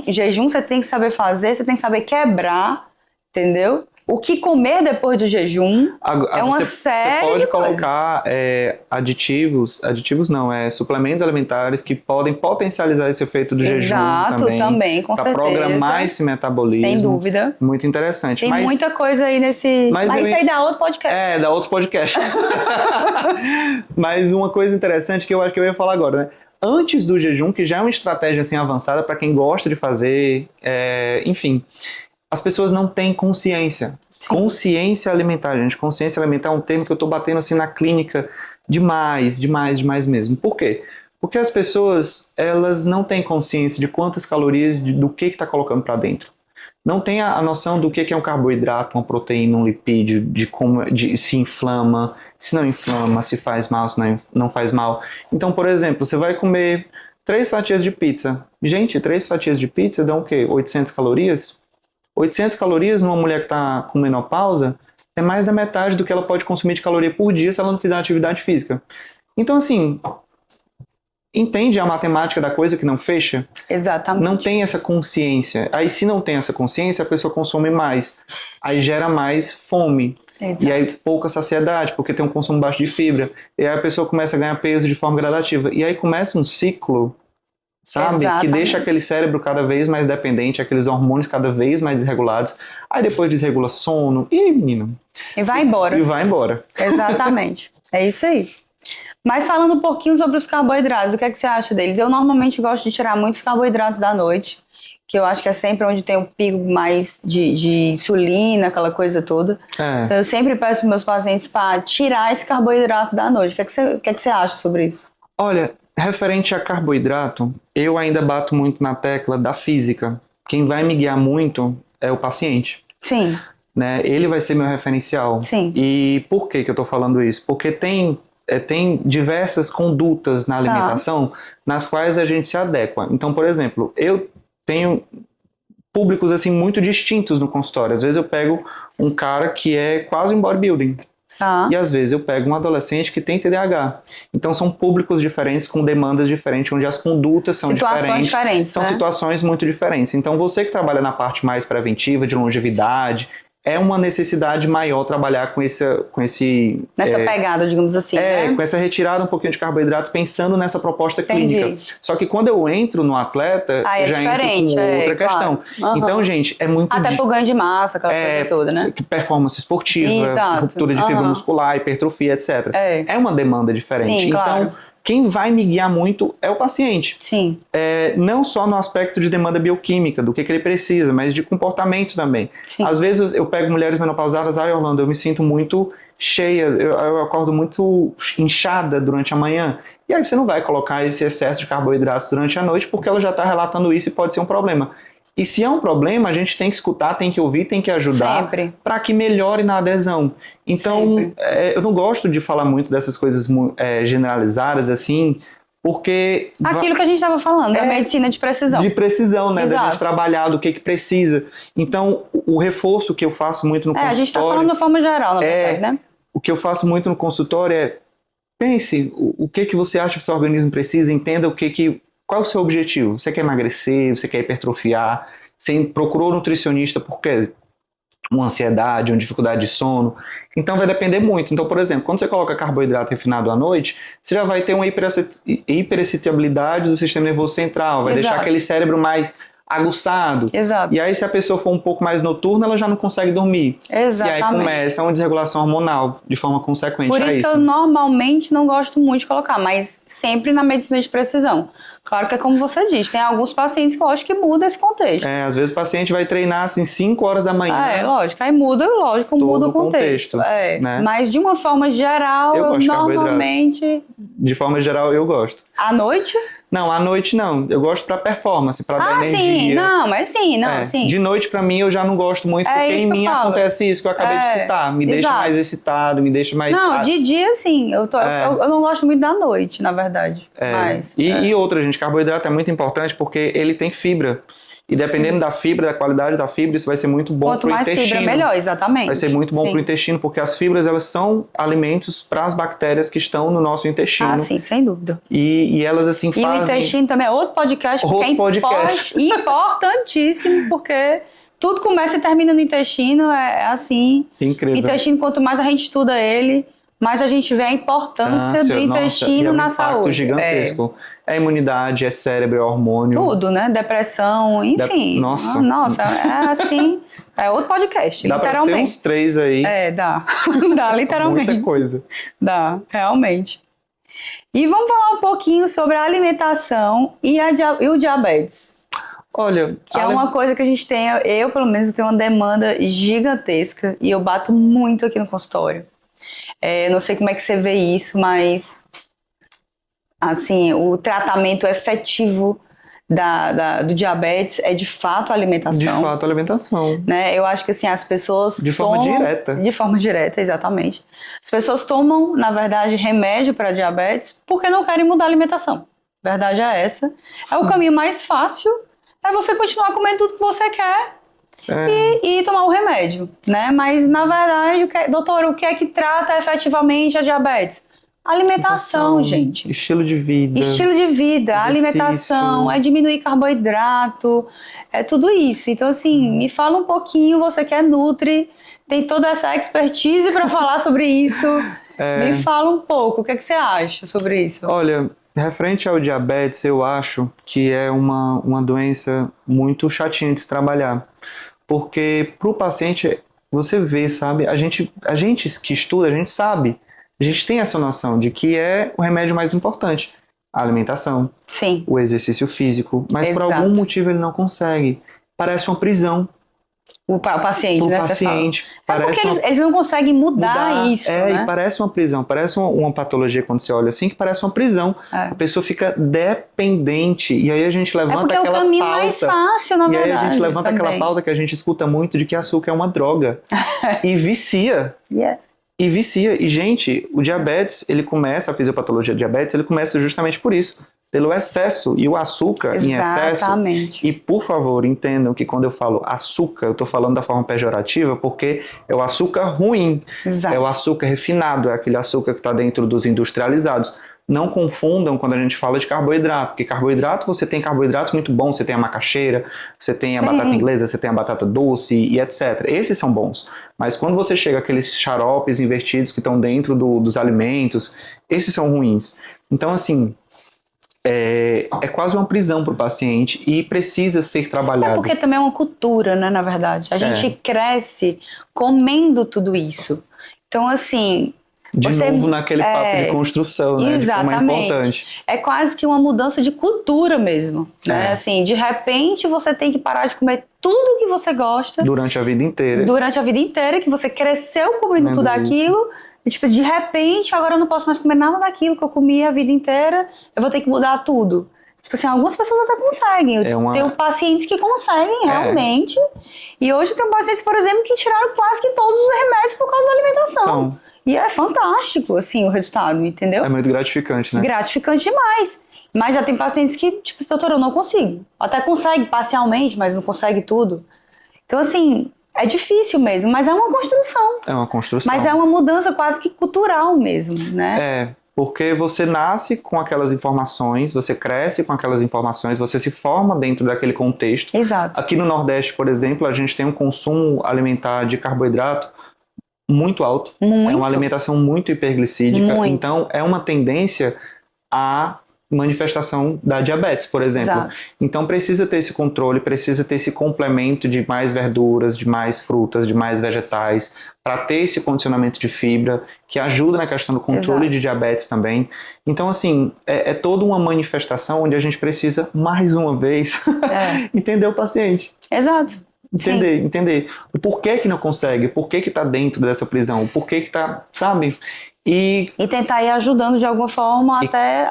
Jejum você tem que saber fazer, você tem que saber quebrar, entendeu? o que comer depois do jejum. É uma série Você pode de coisas. colocar aditivos não, suplementos alimentares que podem potencializar esse efeito do jejum também, com certeza. Para programar esse metabolismo. Sem dúvida. Muito interessante. Tem muita coisa aí nesse... Mas isso aí dá outro podcast. Dá outro podcast. Mas uma coisa interessante que eu acho que eu ia falar agora, né? Antes do jejum, que já é uma estratégia assim avançada para quem gosta de fazer, enfim, as pessoas não têm consciência. Sim. Consciência alimentar, gente. Consciência alimentar é um termo que eu estou batendo assim na clínica demais mesmo. Por quê? Porque as pessoas, elas não têm consciência de quantas calorias, do que está colocando para dentro. Não tem a noção do que é um carboidrato, uma proteína, um lipídio, de como se inflama, se não inflama, se faz mal, se não faz mal. Então, por exemplo, você vai comer 3 fatias de pizza. Gente, 3 fatias de pizza dão o quê? 800 calorias? 800 calorias numa mulher que está com menopausa é mais da metade do que ela pode consumir de caloria por dia se ela não fizer atividade física. Então, assim... Entende a matemática da coisa que não fecha? Exatamente. Não tem essa consciência. Aí, se não tem essa consciência, a pessoa consome mais. Aí gera mais fome. Exato. E aí pouca saciedade, porque tem um consumo baixo de fibra. E aí a pessoa começa a ganhar peso de forma gradativa. E aí começa um ciclo, sabe? Exatamente. Que deixa aquele cérebro cada vez mais dependente, aqueles hormônios cada vez mais desregulados. Aí depois desregula sono. E aí, menino? E vai embora. E vai embora. Exatamente. É isso aí. Mas falando um pouquinho sobre os carboidratos, o que é que você acha deles? Eu normalmente gosto de tirar muitos carboidratos da noite, que eu acho que é sempre onde tem o pico mais de insulina, aquela coisa toda. Então eu sempre peço para meus pacientes para tirar esse carboidrato da noite. O que é que você acha sobre isso? Olha, referente a carboidrato, eu ainda bato muito na tecla da física. Quem vai me guiar muito é o paciente. Sim. Né? Ele vai ser meu referencial. Sim. E por que eu estou falando isso? Porque tem diversas condutas na alimentação nas quais a gente se adequa. Então, por exemplo, eu tenho públicos assim muito distintos no consultório. Às vezes eu pego um cara que é quase um bodybuilding. E às vezes eu pego um adolescente que tem TDAH. Então são públicos diferentes, com demandas diferentes, onde as condutas são diferentes. São situações muito diferentes. Então você que trabalha na parte mais preventiva, de longevidade, é uma necessidade maior trabalhar com esse nessa pegada, digamos assim, né? Com essa retirada um pouquinho de carboidratos, pensando nessa proposta clínica. Só que quando eu entro no atleta, já entro com outra questão. Claro. Então, gente, é muito... Até pro ganho de massa, aquela coisa toda, né? Performance esportiva, ruptura de fibra muscular, hipertrofia, etc. É uma demanda diferente. Sim, então, claro. Quem vai me guiar muito é o paciente. Sim. Não só no aspecto de demanda bioquímica, do que ele precisa, mas de comportamento também. Sim. Às vezes eu pego mulheres menopausadas, Orlando, eu me sinto muito cheia, eu acordo muito inchada durante a manhã. E aí você não vai colocar esse excesso de carboidratos durante a noite, porque ela já está relatando isso e pode ser um problema. E se é um problema, a gente tem que escutar, tem que ouvir, tem que ajudar para que melhore na adesão. Então, eu não gosto de falar muito dessas coisas generalizadas assim, porque... Aquilo que a gente estava falando, da medicina de precisão. De precisão, né? Exato. Da gente trabalhar do que precisa. Então, o reforço que eu faço muito no consultório... A gente está falando de uma forma geral, na verdade, né? O que eu faço muito no consultório é... Pense, o que você acha que o seu organismo precisa, entenda qual é o seu objetivo? Você quer emagrecer? Você quer hipertrofiar? Você procurou nutricionista porque uma ansiedade, uma dificuldade de sono? Então vai depender muito. Então, por exemplo, quando você coloca carboidrato refinado à noite, você já vai ter uma hiperexcitabilidade do sistema nervoso central, vai deixar aquele cérebro mais aguçado. Exato. E aí, se a pessoa for um pouco mais noturna, ela já não consegue dormir. Exatamente. E aí começa uma desregulação hormonal de forma consequente. Por isso que eu normalmente não gosto muito de colocar, mas sempre na medicina de precisão. Claro que é como você diz, tem alguns pacientes que eu acho que muda esse contexto. Às vezes o paciente vai treinar assim 5 horas da manhã. Lógico, aí muda o contexto. Né? Mas de uma forma geral, eu normalmente... De forma geral, eu gosto. À noite? Não, à noite não. Eu gosto pra performance, pra dar energia. Sim. De noite, pra mim, eu já não gosto muito, porque em mim acontece isso que eu acabei de citar. Me deixa mais excitado, me deixa mais... Não, de dia, sim. Eu não gosto muito da noite, na verdade. E outra, gente, carboidrato é muito importante porque ele tem fibra. E dependendo da fibra, da qualidade da fibra, isso vai ser muito bom para o intestino. Quanto mais fibra, melhor, exatamente. Vai ser muito bom para o intestino, porque as fibras, elas são alimentos para as bactérias que estão no nosso intestino. Sim, sem dúvida. E elas, assim, fazem... E o intestino também é outro podcast, porque é importantíssimo, porque tudo começa e termina no intestino, é assim. Incrível. Intestino, quanto mais a gente estuda ele, mais a gente vê a importância do intestino na saúde. É um impacto gigantesco. É imunidade, é cérebro, é hormônio. Tudo, né? Depressão, enfim. Nossa. Nossa, é assim, é outro podcast, Dá literalmente. pra ter uns 3 aí. Dá. Dá, literalmente. Muita coisa. Dá, realmente. E vamos falar um pouquinho sobre a alimentação e o diabetes. Olha, Que é uma coisa que a gente tem, eu pelo menos tenho uma demanda gigantesca e eu bato muito aqui no consultório. Não sei como é que você vê isso, mas assim, o tratamento efetivo do diabetes é de fato a alimentação. De fato, a alimentação. Né? Eu acho que assim, as pessoas De forma direta. De forma direta, exatamente. As pessoas tomam, na verdade, remédio para diabetes porque não querem mudar a alimentação. A verdade é essa. Sim. É o caminho mais fácil, é você continuar comendo tudo que você quer e tomar o remédio, né? Mas, na verdade, doutor, o que é que trata efetivamente a diabetes? Alimentação, gente. Estilo de vida. Estilo de vida, exercício. Alimentação, é diminuir carboidrato, é tudo isso. Então, assim, me fala um pouquinho, você que é nutri, tem toda essa expertise para falar sobre isso. Me fala um pouco, o que é que você acha sobre isso? Olha, referente ao diabetes, eu acho que é uma doença muito chatinha de se trabalhar. Porque para o paciente, você vê, sabe? A gente que estuda, a gente sabe. A gente tem essa noção de que é o remédio mais importante. A alimentação, Sim. o exercício físico. Mas por algum motivo ele não consegue. Parece uma prisão. O paciente, né? O paciente. Porque eles não conseguem mudar isso, né? E parece uma prisão, parece uma patologia quando você olha assim, que parece uma prisão. A pessoa fica dependente, e aí a gente levanta aquela pauta. É o caminho mais fácil, na verdade. E aí a gente levanta aquela pauta que a gente escuta muito de que açúcar é uma droga. E vicia. E vicia. E, gente, o diabetes, a fisiopatologia do diabetes, ele começa justamente por isso. Pelo excesso, e o açúcar em excesso. E, por favor, entendam que quando eu falo açúcar, eu estou falando da forma pejorativa, porque é o açúcar ruim, é o açúcar refinado, é aquele açúcar que está dentro dos industrializados. Não confundam quando a gente fala de carboidrato, porque carboidrato, você tem carboidratos muito bons, você tem a macaxeira, você tem a batata inglesa, você tem a batata doce e etc. Esses são bons. Mas quando você chega àqueles xaropes invertidos que estão dentro dos alimentos, esses são ruins. Então, assim, é quase uma prisão para o paciente e precisa ser trabalhado. Porque também é uma cultura, né, na verdade. A gente cresce comendo tudo isso. Então, assim... novo naquele papo de construção, né? Exatamente. De como é importante. É quase que uma mudança de cultura mesmo, né? Assim, de repente você tem que parar de comer tudo que você gosta. Durante a vida inteira. Durante a vida inteira, que você cresceu comendo tudo aquilo. E, tipo, de repente, agora eu não posso mais comer nada daquilo que eu comi a vida inteira. Eu vou ter que mudar tudo. Tipo assim, algumas pessoas até conseguem. Tenho pacientes que conseguem realmente. E hoje eu tenho pacientes, por exemplo, que tiraram quase que todos os remédios por causa da alimentação. E é fantástico, assim, o resultado, entendeu? É muito gratificante, né? Gratificante demais. Mas já tem pacientes que, tipo, doutor, eu não consigo. Até consegue parcialmente, mas não consegue tudo. Então, assim, é difícil mesmo, mas é uma construção. É uma construção. Mas é uma mudança quase que cultural mesmo, né? Porque você nasce com aquelas informações, você cresce com aquelas informações, você se forma dentro daquele contexto. Exato. Aqui no Nordeste, por exemplo, a gente tem um consumo alimentar de carboidrato muito alto. É uma alimentação muito hiperglicídica. Então, é uma tendência à manifestação da diabetes, por exemplo. Exato. Então, precisa ter esse controle, precisa ter esse complemento de mais verduras, de mais frutas, de mais vegetais, para ter esse condicionamento de fibra, que ajuda na questão do controle de diabetes também. Então, assim, é toda uma manifestação onde a gente precisa, mais uma vez, entender o paciente. Exato. Entender o porquê que não consegue, por que está dentro dessa prisão, por que está, sabe? E tentar ir ajudando de alguma forma até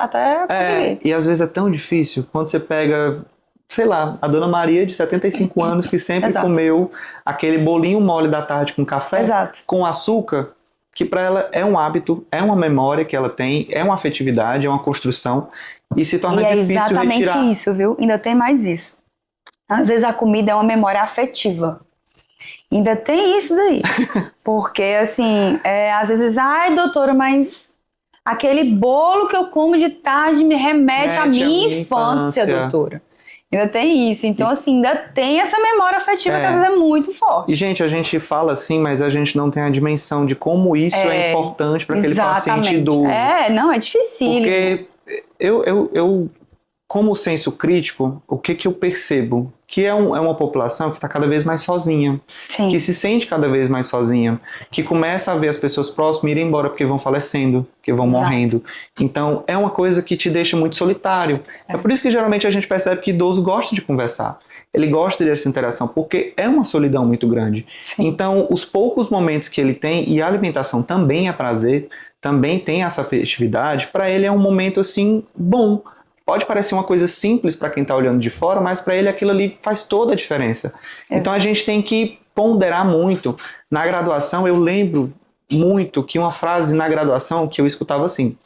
conseguir. E às vezes é tão difícil quando você pega, sei lá, a Dona Maria de 75 anos que sempre comeu aquele bolinho mole da tarde com café, com açúcar, que para ela é um hábito, é uma memória que ela tem, é uma afetividade, é uma construção e se torna difícil retirar. É exatamente isso, viu? Ainda tem mais isso. Às vezes a comida é uma memória afetiva. Ainda tem isso daí. Porque, assim, às vezes, ai, doutora, mas aquele bolo que eu como de tarde me remete à minha infância, doutora. Ainda tem isso. Então, assim, ainda tem essa memória afetiva que às vezes é muito forte. E, gente, a gente fala assim, mas a gente não tem a dimensão de como isso é importante para aquele paciente idoso. Não, é dificílimo. Porque eu como senso crítico, o que eu percebo? Que é uma população que está cada vez mais sozinha, Sim. que se sente cada vez mais sozinha, que começa a ver as pessoas próximas irem embora porque vão falecendo, que vão morrendo. Então, é uma coisa que te deixa muito solitário. É por isso que geralmente a gente percebe que idoso gosta de conversar. Ele gosta dessa interação, porque é uma solidão muito grande. Sim. Então, os poucos momentos que ele tem, e a alimentação também é prazer, também tem essa festividade, para ele é um momento assim bom. Pode parecer uma coisa simples para quem está olhando de fora, mas para ele aquilo ali faz toda a diferença. Exato. Então a gente tem que ponderar muito. Na graduação eu lembro muito que uma frase na graduação que eu escutava assim: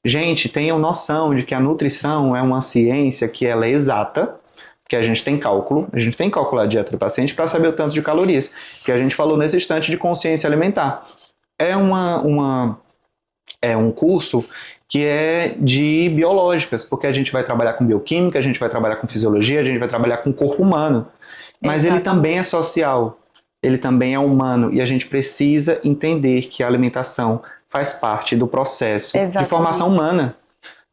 gente, tenham noção de que a nutrição é uma ciência que ela é exata, porque a gente tem cálculo, a gente tem que calcular a dieta do paciente para saber o tanto de calorias, que a gente falou nesse instante de consciência alimentar. É um curso que é de biológicas, porque a gente vai trabalhar com bioquímica, a gente vai trabalhar com fisiologia, a gente vai trabalhar com o corpo humano. Mas ele também é social, ele também é humano, e a gente precisa entender que a alimentação faz parte do processo de formação humana.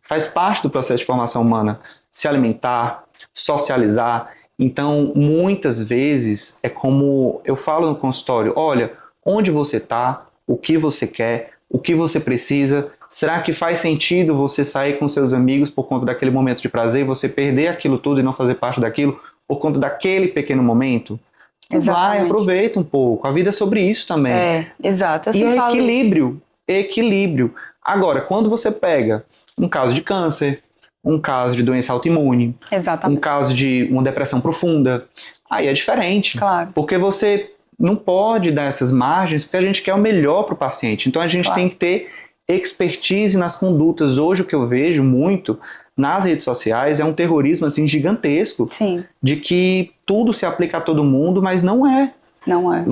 Faz parte do processo de formação humana. Se alimentar, socializar. Então, muitas vezes, é como eu falo no consultório: olha, onde você está, o que você quer, o que você precisa. Será que faz sentido você sair com seus amigos por conta daquele momento de prazer, você perder aquilo tudo e não fazer parte daquilo por conta daquele pequeno momento? Vai, aproveita um pouco. A vida é sobre isso também. Exato. E é equilíbrio. Agora, quando você pega um caso de câncer, um caso de doença autoimune, um caso de uma depressão profunda, aí é diferente. Claro. Porque você não pode dar essas margens, porque a gente quer o melhor para o paciente. Então a gente tem que ter expertise nas condutas. Hoje o que eu vejo muito nas redes sociais é um terrorismo assim gigantesco. Sim. De que tudo se aplica a todo mundo, mas não é. Não é.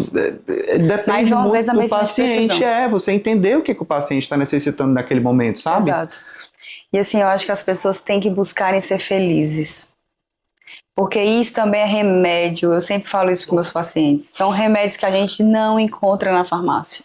Depende muito do paciente. Você entender o que o paciente está necessitando naquele momento, sabe? Exato. E assim, eu acho que as pessoas têm que buscarem ser felizes. Porque isso também é remédio. Eu sempre falo isso para meus pacientes. São remédios que a gente não encontra na farmácia.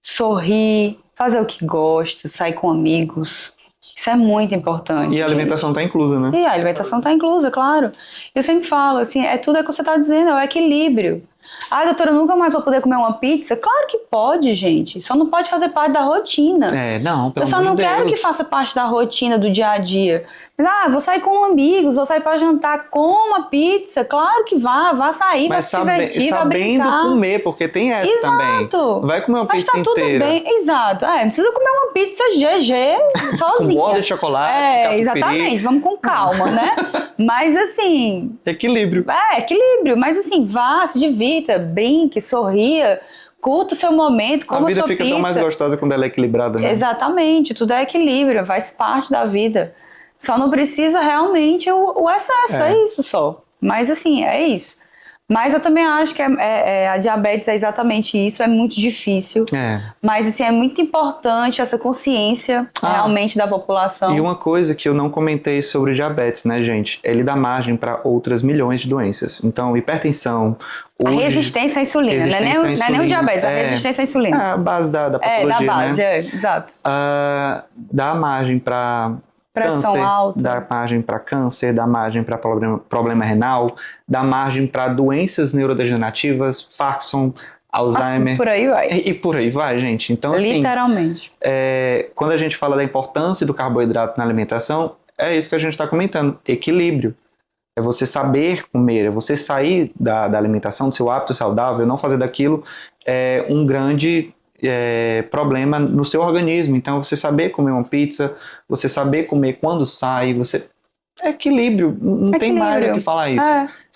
Sorrir, fazer o que gosta, sair com amigos. Isso é muito importante. E a alimentação está inclusa, né? E a alimentação está inclusa, claro. Eu sempre falo, assim, tudo é o que você está dizendo, é o equilíbrio. Ah, doutora, eu nunca mais vou poder comer uma pizza? Claro que pode, gente. Só não pode fazer parte da rotina. Não, pelo Eu só não quero que faça parte da rotina do dia a dia. Mas, vou sair com amigos, vou sair para jantar com uma pizza. Claro que vá sair, vai se divertir, vai brincar. Sabendo comer, porque tem essa também. Vai comer uma pizza inteira. Mas tá tudo bem, exato. Não precisa comer uma pizza GG sozinha. Com bola de chocolate. Exatamente, vamos com calma, né? Mas assim... Equilíbrio. Equilíbrio. Mas assim, vá, se divirta, brinque, sorria, curta o seu momento, coma a sua pizza. A vida fica tão mais gostosa quando ela é equilibrada, né? Exatamente, tudo é equilíbrio, faz parte da vida. Só não precisa realmente o excesso, é isso só. Mas assim, é isso. Mas eu também acho que a diabetes é exatamente isso, é muito difícil. Mas assim, é muito importante essa consciência realmente da população. E uma coisa que eu não comentei sobre diabetes, né, gente? Ele dá margem para outras milhões de doenças. Então, hipertensão... A resistência à insulina, não é nem o diabetes, a resistência à insulina. É a base da patologia, da base, né? Exato. Dá margem para... Pressão câncer, alta. dá margem para câncer, dá margem para problema renal, dá margem para doenças neurodegenerativas, Parkinson, Alzheimer. Por aí vai. E por aí vai, gente. Então, assim, literalmente. Quando a gente fala da importância do carboidrato na alimentação, é isso que a gente está comentando, equilíbrio. É você saber comer, é você sair da alimentação, do seu hábito saudável, não fazer daquilo um grande... problema no seu organismo. Então você saber comer uma pizza, você saber comer quando sai, equilíbrio, não tem mais o que falar isso.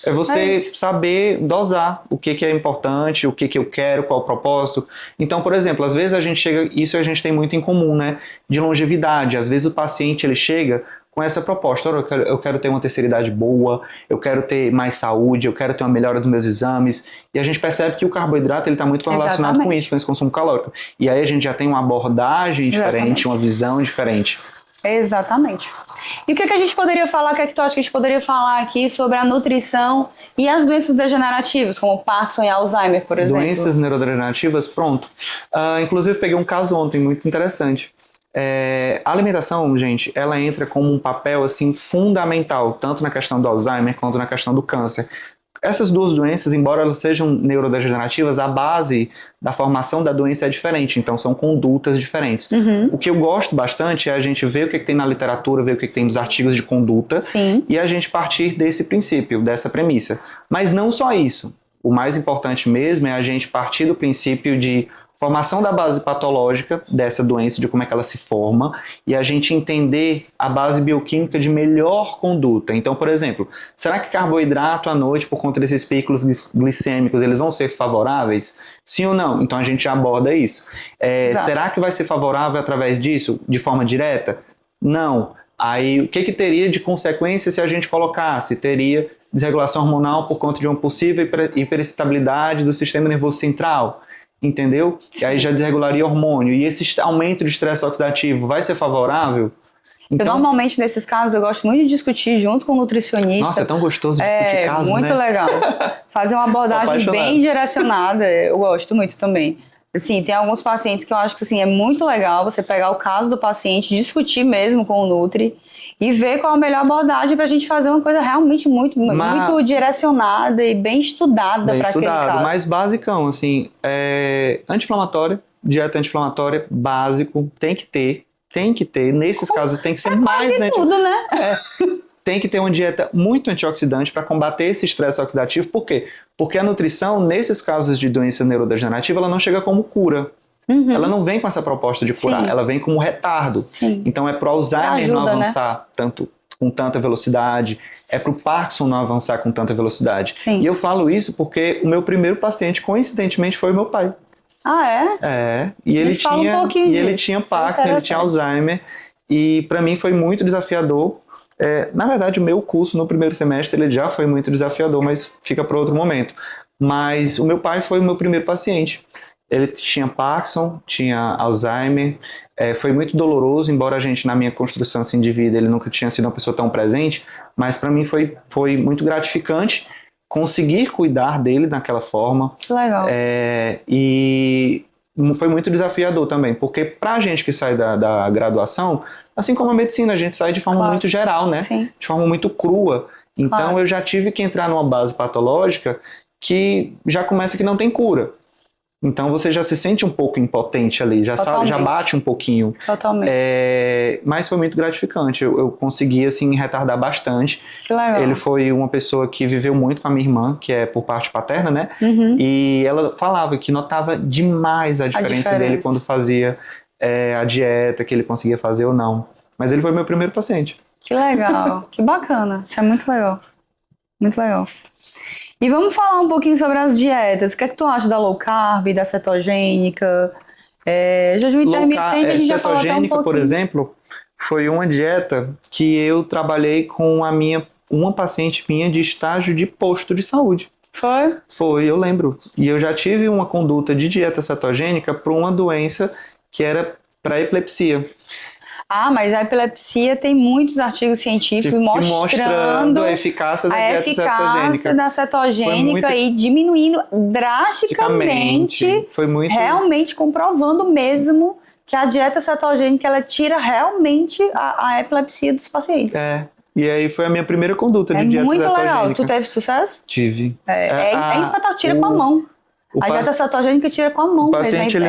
É você saber dosar o que é importante, o que eu quero, qual o propósito. Então, por exemplo, às vezes a gente chega, isso a gente tem muito em comum, né? De longevidade. Às vezes o paciente ele chega com essa proposta: eu quero ter uma terceira idade boa, eu quero ter mais saúde, eu quero ter uma melhora dos meus exames. E a gente percebe que o carboidrato está muito relacionado com isso, com esse consumo calórico. E aí a gente já tem uma abordagem diferente, uma visão diferente. Exatamente. E o que a gente poderia falar, o que tu acha que a gente poderia falar aqui sobre a nutrição e as doenças degenerativas, como Parkinson e Alzheimer, por exemplo? Doenças neurodegenerativas, pronto. Inclusive, peguei um caso ontem muito interessante. A alimentação, gente, ela entra como um papel assim fundamental, tanto na questão do Alzheimer quanto na questão do câncer. Essas duas doenças, embora elas sejam neurodegenerativas, a base da formação da doença é diferente, então são condutas diferentes. O que eu gosto bastante é a gente ver o que tem na literatura, ver o que tem nos artigos de conduta. Sim. E a gente partir desse princípio, dessa premissa. Mas não só isso. O mais importante mesmo é a gente partir do princípio de formação da base patológica dessa doença, de como é que ela se forma, e a gente entender a base bioquímica de melhor conduta. Então, por exemplo, será que carboidrato à noite, por conta desses picos glicêmicos, eles vão ser favoráveis? Sim ou não? Então a gente aborda isso. Será que vai ser favorável através disso, de forma direta? Não. Aí, o que teria de consequência se a gente colocasse? Teria desregulação hormonal por conta de uma possível hiperexcitabilidade do sistema nervoso central. Entendeu? E aí já desregularia hormônio. E esse aumento de estresse oxidativo vai ser favorável? Então, normalmente, nesses casos, eu gosto muito de discutir junto com o nutricionista. Nossa, é tão gostoso discutir casos, muito né? legal. Fazer uma abordagem bem direcionada, eu gosto muito também. Assim, tem alguns pacientes que eu acho que assim, é muito legal você pegar o caso do paciente, discutir mesmo com o Nutri e ver qual a melhor abordagem pra gente fazer uma coisa realmente muito direcionada e bem estudada para aquele caso. Mas basicão, assim, anti-inflamatória, dieta anti-inflamatória, básico, tem que ter, nesses casos tem que ser mais... Quase tudo, né? Tem que ter uma dieta muito antioxidante para combater esse estresse oxidativo. Por quê? Porque a nutrição, nesses casos de doença neurodegenerativa, ela não chega como cura. Ela não vem com essa proposta de curar, ela vem como retardo. Sim. Então é para o Alzheimer não avançar com tanta velocidade, é para o Parkinson não avançar com tanta velocidade. Sim. E eu falo isso porque o meu primeiro paciente, coincidentemente, foi o meu pai. Ah, é? E ele tinha Parkinson, ele tinha Alzheimer, e para mim foi muito desafiador. Na verdade, o meu curso no primeiro semestre ele já foi muito desafiador, mas fica para outro momento. Mas o meu pai foi o meu primeiro paciente. Ele tinha Parkinson, tinha Alzheimer, foi muito doloroso, embora a gente, na minha construção assim, de vida, ele nunca tinha sido uma pessoa tão presente, mas para mim foi muito gratificante conseguir cuidar dele daquela forma. Que legal. E foi muito desafiador também, porque pra gente que sai da graduação, assim como a medicina, a gente sai de forma muito geral, né? Sim. De forma muito crua. Então eu já tive que entrar numa base patológica que já começa que não tem cura. Então você já se sente um pouco impotente ali, já bate um pouquinho. Totalmente. Mas foi muito gratificante, eu consegui assim retardar bastante. Que legal. Ele foi uma pessoa que viveu muito com a minha irmã, que é por parte paterna, né? E ela falava que notava demais a diferença dele quando fazia a dieta, que ele conseguia fazer ou não. Mas ele foi meu primeiro paciente. Que legal, que bacana, isso é muito legal. Muito legal. E vamos falar um pouquinho sobre as dietas. O que é que tu acha da low carb, da cetogênica? Jejum intermitente, a gente já falou até um pouquinho. Por exemplo, foi uma dieta que eu trabalhei com uma paciente minha de estágio de posto de saúde. Foi? Foi, eu lembro. E eu já tive uma conduta de dieta cetogênica para uma doença que era para epilepsia. Mas a epilepsia tem muitos artigos científicos mostrando a eficácia da dieta cetogênica. Da cetogênica e diminuindo drasticamente, realmente comprovando mesmo que a dieta cetogênica ela tira realmente a epilepsia dos pacientes. E aí foi a minha primeira conduta de dieta cetogênica. É muito legal. Tu teve sucesso? Tive. É inspetável, tira com a mão. A dieta cetogênica tira com a mão. O paciente ele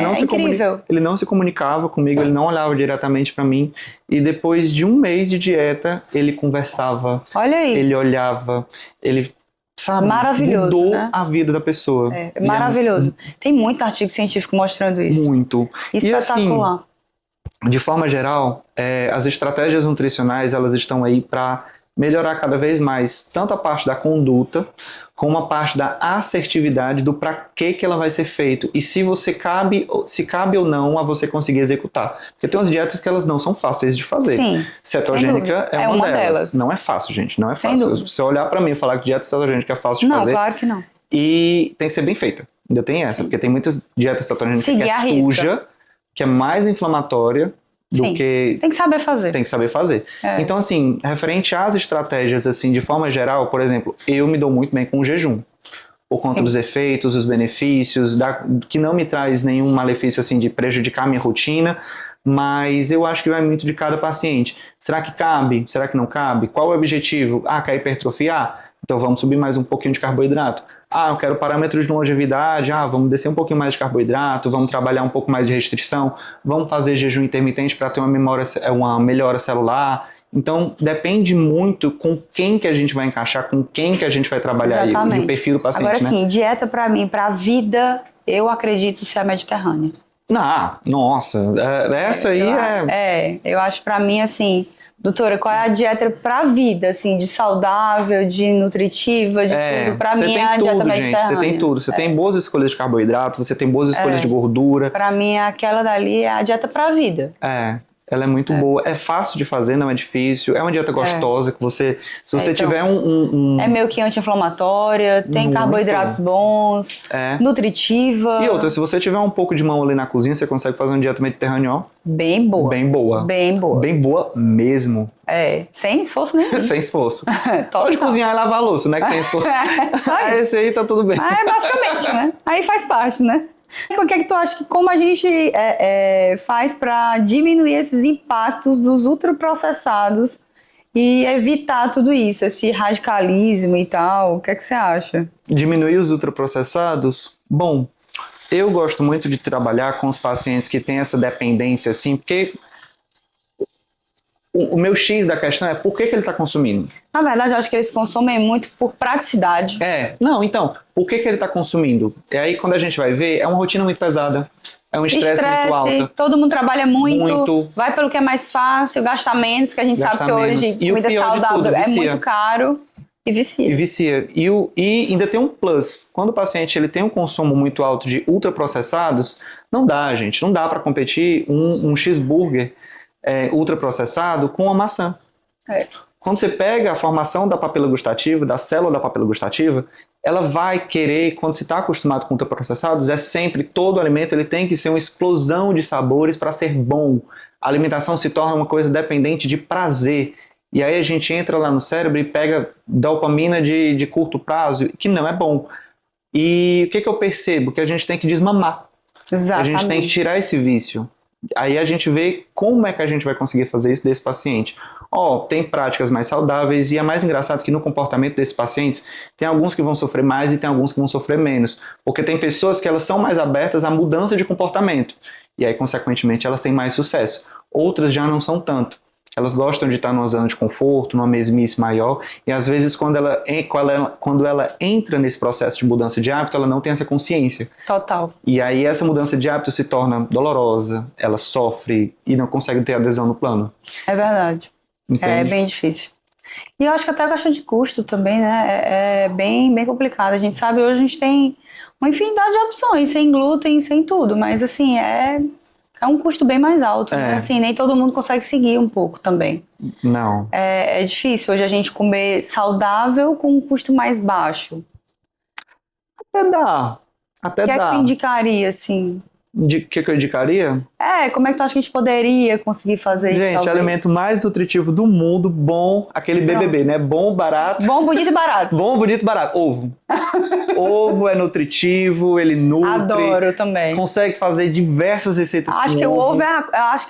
não se comunicava comigo, ele não olhava diretamente para mim. E depois de um mês de dieta, ele conversava. Olha aí. Ele olhava, ele, sabe, maravilhoso, mudou né? a vida da pessoa. Maravilhoso. Tem muito artigo científico mostrando isso. Muito. Espetacular. E assim, de forma geral, as estratégias nutricionais, elas estão aí para melhorar cada vez mais tanto a parte da conduta como a parte da assertividade do para que ela vai ser feito e se cabe ou não a você conseguir executar. Porque tem umas dietas que elas não são fáceis de fazer. Sim, cetogênica é uma delas. Não é fácil, gente, não é fácil. Se você olhar para mim e falar que dieta cetogênica é fácil de fazer... Não, claro que não. E tem que ser bem feita. Ainda tem essa, porque tem muitas dietas cetogênicas que é suja, que é mais inflamatória do Sim. que... Tem que saber fazer. Tem que saber fazer. Então, assim, referente às estratégias, assim, de forma geral, por exemplo, eu me dou muito bem com o jejum. Por conta dos efeitos, os benefícios, que não me traz nenhum malefício, assim, de prejudicar a minha rotina, mas eu acho que vai muito de cada paciente. Será que cabe? Será que não cabe? Qual é o objetivo? Quer hipertrofiar? Então vamos subir mais um pouquinho de carboidrato. Eu quero parâmetros de longevidade, vamos descer um pouquinho mais de carboidrato, vamos trabalhar um pouco mais de restrição, vamos fazer jejum intermitente para ter uma melhora celular. Então depende muito com quem que a gente vai encaixar, com quem que a gente vai trabalhar e o perfil do paciente. Agora sim, né? dieta para mim, para a vida, eu acredito ser a mediterrânea. Nossa, essa aí eu acho para mim assim... Doutora, qual é a dieta pra vida, assim, de saudável, de nutritiva, de tudo? Pra mim é a dieta mediterrânea. Você tem tudo. Você tem boas escolhas de carboidrato, você tem boas escolhas de gordura. Pra mim, aquela dali é a dieta pra vida. Ela é muito boa. É fácil de fazer, não é difícil. É uma dieta gostosa que você... Se você tiver É meio que anti-inflamatória, tem carboidratos bons, nutritiva. E outra, se você tiver um pouco de mão ali na cozinha, você consegue fazer uma dieta mediterrânea, ó. Bem boa. Bem boa. Bem boa. Bem boa mesmo. Sem esforço nenhum. Sem esforço. Só de cozinhar e lavar a louça, né? Que tem esforço. Só isso. Esse aí tá tudo bem. Basicamente, né? Aí faz parte, né? O que é que tu acha que como a gente faz para diminuir esses impactos dos ultraprocessados e evitar tudo isso, esse radicalismo e tal? O que é que você acha? Diminuir os ultraprocessados? Bom, eu gosto muito de trabalhar com os pacientes que têm essa dependência, assim, porque o meu X da questão é por que ele está consumindo? Na verdade, eu acho que eles consomem muito por praticidade. Então, por que ele está consumindo? E aí, quando a gente vai ver, é uma rotina muito pesada, é um estresse muito alto. Todo mundo trabalha muito, vai pelo que é mais fácil, gasta menos, que a gente sabe que hoje comida saudável é muito caro e vicia. E ainda tem um plus. Quando o paciente ele tem um consumo muito alto de ultraprocessados, não dá, gente. Não dá para competir um cheeseburger ultraprocessado com a maçã. Quando você pega a formação da papila gustativa, da célula da papila gustativa, ela vai querer, quando você está acostumado com ultraprocessados, sempre todo alimento ele tem que ser uma explosão de sabores para ser bom. A alimentação se torna uma coisa dependente de prazer. E aí a gente entra lá no cérebro e pega dopamina de curto prazo, que não é bom. E o que eu percebo? Que a gente tem que desmamar. Exatamente. A gente tem que tirar esse vício. Aí a gente vê como é que a gente vai conseguir fazer isso desse paciente. Tem práticas mais saudáveis e é mais engraçado que no comportamento desses pacientes tem alguns que vão sofrer mais e tem alguns que vão sofrer menos. Porque tem pessoas que elas são mais abertas à mudança de comportamento e aí, consequentemente, elas têm mais sucesso. Outras já não são tanto. Elas gostam de estar numa zona de conforto, numa mesmice maior, e às vezes quando ela entra nesse processo de mudança de hábito, ela não tem essa consciência. Total. E aí essa mudança de hábito se torna dolorosa, ela sofre e não consegue ter adesão no plano. É verdade. Entende? É bem difícil. E eu acho que até a questão de custo também, né, é bem, bem complicado. A gente sabe, hoje a gente tem uma infinidade de opções, sem glúten, sem tudo, mas assim, é um custo bem mais alto, né? Assim, nem todo mundo consegue seguir um pouco também. Não. É difícil hoje a gente comer saudável com um custo mais baixo. Até dá. O que é que tu indicaria, assim? O que eu indicaria? Como é que tu acha que a gente poderia conseguir fazer isso? Gente, alimento mais nutritivo do mundo, bom, aquele BBB, né? Bom, barato. Bom, bonito e barato. Bom, bonito e barato. Ovo. Ovo é nutritivo, ele nutre. Adoro também. Consegue fazer diversas receitas com acho que o ovo é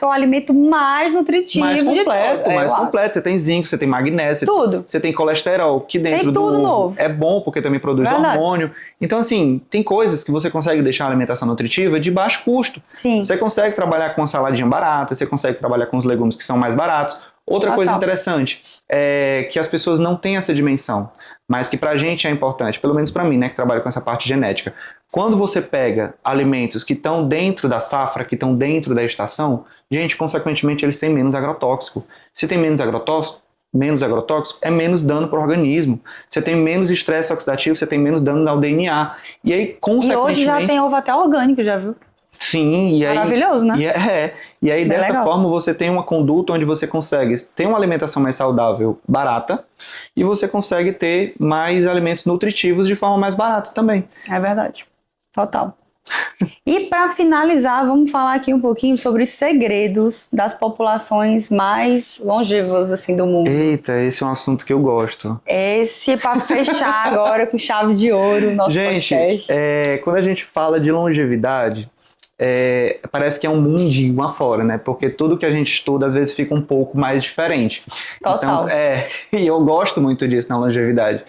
o alimento mais nutritivo mais completo, de completo. Você tem zinco, você tem magnésio. Tudo. Você tem colesterol, que dentro do ovo novo. É bom, porque também produz hormônio. Então, assim, tem coisas que você consegue deixar a alimentação nutritiva de baixo custo. Sim. Você consegue trabalhar com uma saladinha barata, você consegue trabalhar com os legumes que são mais baratos. Outra coisa interessante é que as pessoas não têm essa dimensão, mas que pra gente é importante, pelo menos pra mim, né, que trabalho com essa parte genética. Quando você pega alimentos que estão dentro da safra, que estão dentro da estação, gente, consequentemente eles têm menos agrotóxico. Se tem menos agrotóxico, é menos dano para o organismo. Você tem menos estresse oxidativo, você tem menos dano ao DNA. E aí, consequentemente... E hoje já tem ovo até orgânico, já viu? Sim, e aí... Maravilhoso, né? E aí, dessa forma, você tem uma conduta onde você consegue ter uma alimentação mais saudável, barata, e você consegue ter mais alimentos nutritivos de forma mais barata também. É verdade. Total. E para finalizar, vamos falar aqui um pouquinho sobre os segredos das populações mais longevas assim do mundo. Eita, esse é um assunto que eu gosto. Esse é para fechar agora com chave de ouro o nosso Gente, podcast. quando a gente fala de longevidade, parece que é um mundinho afora, né? Porque tudo que a gente estuda às vezes fica um pouco mais diferente. Total. Então, e eu gosto muito disso na longevidade.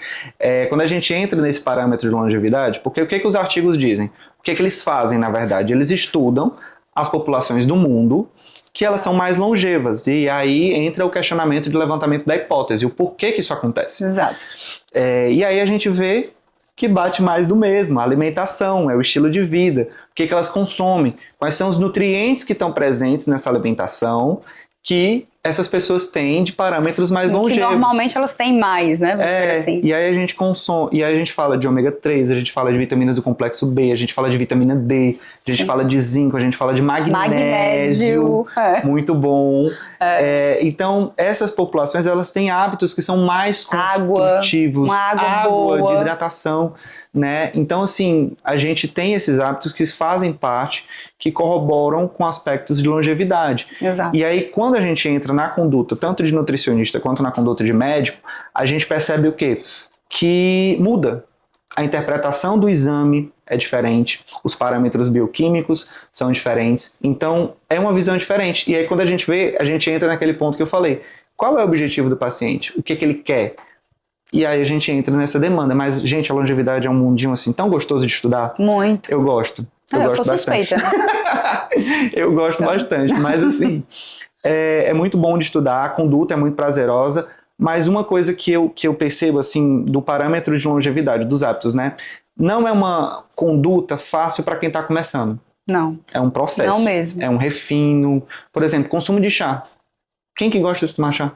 Quando a gente entra nesse parâmetro de longevidade, porque o que os artigos dizem? O que eles fazem, na verdade? Eles estudam as populações do mundo que elas são mais longevas. E aí entra o questionamento de levantamento da hipótese, o porquê que isso acontece. Exato. E aí a gente vê que bate mais do mesmo, a alimentação, o estilo de vida, o que elas consomem, quais são os nutrientes que estão presentes nessa alimentação que essas pessoas têm de parâmetros mais longevos. Que normalmente elas têm mais, né? Vamos dizer assim. E aí a gente consome, e aí a gente fala de ômega 3, a gente fala de vitaminas do complexo B, a gente fala de vitamina D, a gente fala de zinco, a gente fala de magnésio. Muito bom. Então, essas populações, elas têm hábitos que são mais construtivos. Água boa. De hidratação, né? Então, assim, a gente tem esses hábitos que fazem parte, que corroboram com aspectos de longevidade. Exato. E aí, quando a gente entra na conduta, tanto de nutricionista quanto na conduta de médico, a gente percebe o quê? Que muda. A interpretação do exame é diferente, os parâmetros bioquímicos são diferentes, então é uma visão diferente. E aí quando a gente vê, a gente entra naquele ponto que eu falei, qual é o objetivo do paciente? O que ele quer? E aí a gente entra nessa demanda. Mas, gente, a longevidade é um mundinho assim tão gostoso de estudar. Muito. Eu gosto. Eu sou suspeita. Eu gosto bastante, mas assim, é muito bom de estudar, a conduta é muito prazerosa. Mas uma coisa que eu percebo, assim, do parâmetro de longevidade, dos hábitos, né? Não é uma conduta fácil para quem está começando. Não. É um processo. Não mesmo. É um refino. Por exemplo, consumo de chá. Quem que gosta de tomar chá?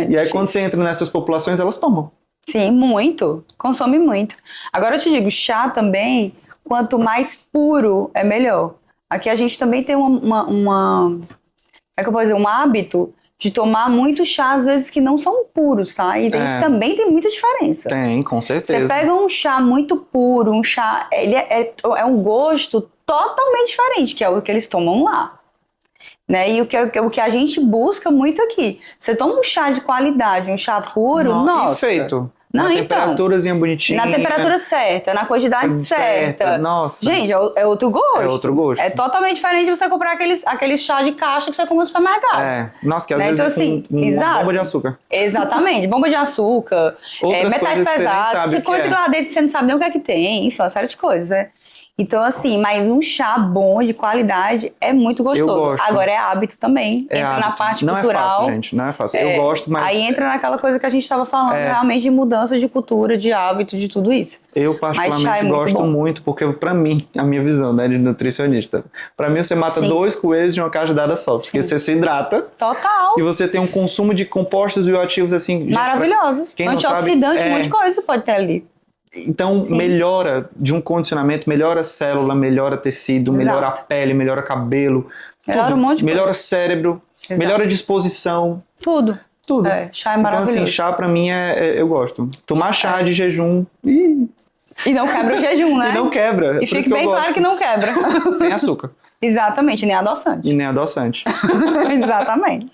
E aí, quando você entra nessas populações, elas tomam. Sim, muito. Consome muito. Agora eu te digo, chá também, quanto mais puro, é melhor. Aqui a gente também tem como é que eu posso dizer, um hábito de tomar muito chá, às vezes, que não são puros, tá? E isso também tem muita diferença. Tem, com certeza. Você pega um chá muito puro, um chá... Ele é um gosto totalmente diferente, que é o que eles tomam lá. Né? E o que a gente busca muito aqui. Você toma um chá de qualidade, um chá puro, nossa... Feito. Não, na temperaturazinha bonitinha. Na temperatura certa, na quantidade certa. Nossa. Gente, é outro gosto. É outro gosto. É totalmente diferente de você comprar aquele chá de caixa que você compra no supermercado. Nossa, que às né? vezes então, assim, uma bomba de açúcar. Exatamente, bomba de açúcar, metais pesados, você coisa que lá dentro você não sabe nem o que é que tem, enfim, uma série de coisas, né? Então, assim, mas um chá bom, de qualidade, é muito gostoso. Eu gosto. Agora é hábito também. Entra hábito. na parte não cultural. Não é fácil, gente. Não é fácil. Eu gosto, mas... Aí entra naquela coisa que a gente estava falando, realmente, de mudança de cultura, de hábito, de tudo isso. Eu, particularmente, gosto muito, porque, pra mim, a minha visão, né, de nutricionista, pra mim, você mata 2 coelhos de uma cajadada só. Porque você se hidrata. Total. E você tem um consumo de compostos bioativos, assim... Gente, maravilhosos. Antioxidante, um monte de coisa pode ter ali. Então, melhora de um condicionamento, melhora a célula, melhora tecido, melhora a pele, melhora cabelo. Melhora um monte de melhora coisa. Cérebro, melhora a disposição. Tudo. Chá é maravilhoso. Então, assim, chá pra mim eu gosto. Tomar chá de jejum. E não quebra o jejum, né? E não quebra. E fique bem claro que não quebra. Sem açúcar. Exatamente, nem adoçante. E nem adoçante. Exatamente.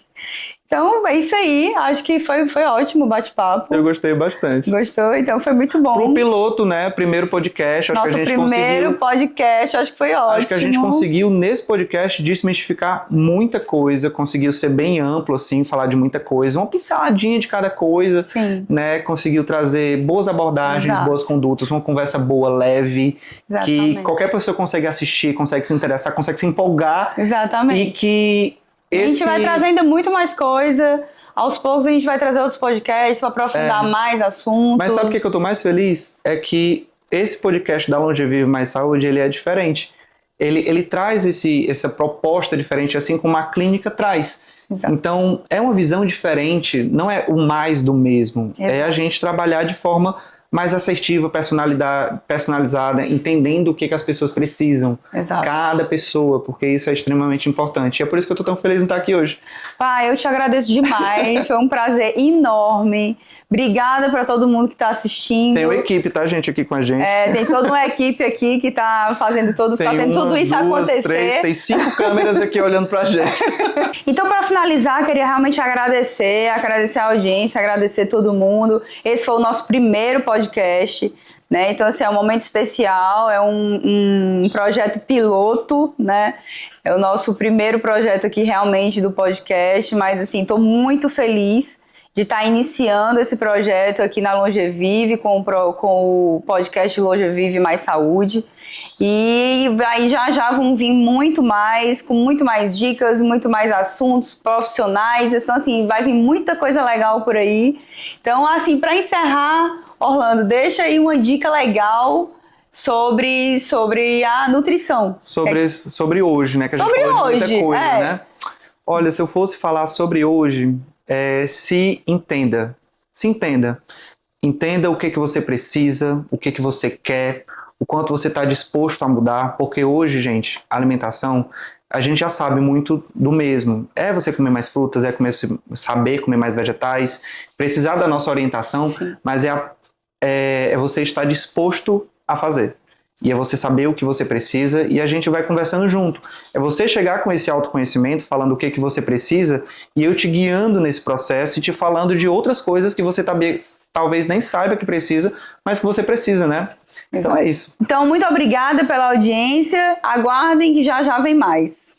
Então, é isso aí. Acho que foi ótimo o bate-papo. Eu gostei bastante. Gostou? Então, foi muito bom. Pro piloto, né? Primeiro podcast. Nosso primeiro podcast, acho que foi ótimo. Acho que a gente conseguiu, nesse podcast, desmistificar muita coisa. Conseguiu ser bem amplo, assim, falar de muita coisa. Uma pinceladinha de cada coisa. Sim. Né? Conseguiu trazer boas abordagens, boas condutas. Uma conversa boa, leve. Exatamente. Que qualquer pessoa consegue assistir, consegue se interessar, consegue se empolgar. Exatamente. E que... A gente vai trazer ainda muito mais coisa. Aos poucos a gente vai trazer outros podcasts para aprofundar mais assuntos. Mas sabe o que eu tô mais feliz? É que esse podcast da Longevive Mais Saúde, ele é diferente. Ele traz essa proposta diferente, assim como a clínica traz. Exato. Então, é uma visão diferente, não é o mais do mesmo. Exato. É a gente trabalhar de forma mais assertiva, personalizada, entendendo o que as pessoas precisam. Exato. Cada pessoa, porque isso é extremamente importante. E é por isso que eu tô tão feliz em estar aqui hoje. Pai, eu te agradeço demais, foi um prazer enorme. Obrigada para todo mundo que está assistindo. Tem uma equipe, tá, gente, aqui com a gente. Tem toda uma equipe aqui que está fazendo tudo isso acontecer. tem 5 câmeras aqui olhando pra gente. Então, para finalizar, queria realmente agradecer a audiência, agradecer todo mundo. Esse foi o nosso primeiro podcast, né? Então, assim, é um momento especial, é um projeto piloto, né? É o nosso primeiro projeto aqui realmente do podcast, mas assim, estou muito feliz de estar iniciando esse projeto aqui na Longevive, com o podcast Longevive Mais Saúde. E aí já vão vir com muito mais dicas, muito mais assuntos profissionais. Então, assim, vai vir muita coisa legal por aí. Então, assim, para encerrar, Orlando, deixa aí uma dica legal sobre a nutrição. Sobre hoje, né? Que a gente falou de muita coisa, né? Olha, se eu fosse falar sobre hoje... se entenda. Entenda o que você precisa, o que você quer, o quanto você está disposto a mudar, porque hoje, gente, a alimentação, a gente já sabe muito do mesmo. É você comer mais frutas, saber comer mais vegetais, precisar da nossa orientação, sim, mas é você estar disposto a fazer. E é você saber o que você precisa e a gente vai conversando junto. É você chegar com esse autoconhecimento, falando o que você precisa e eu te guiando nesse processo e te falando de outras coisas que você talvez nem saiba que precisa, mas que você precisa, né? Então é isso. Então, muito obrigada pela audiência. Aguardem que já vem mais.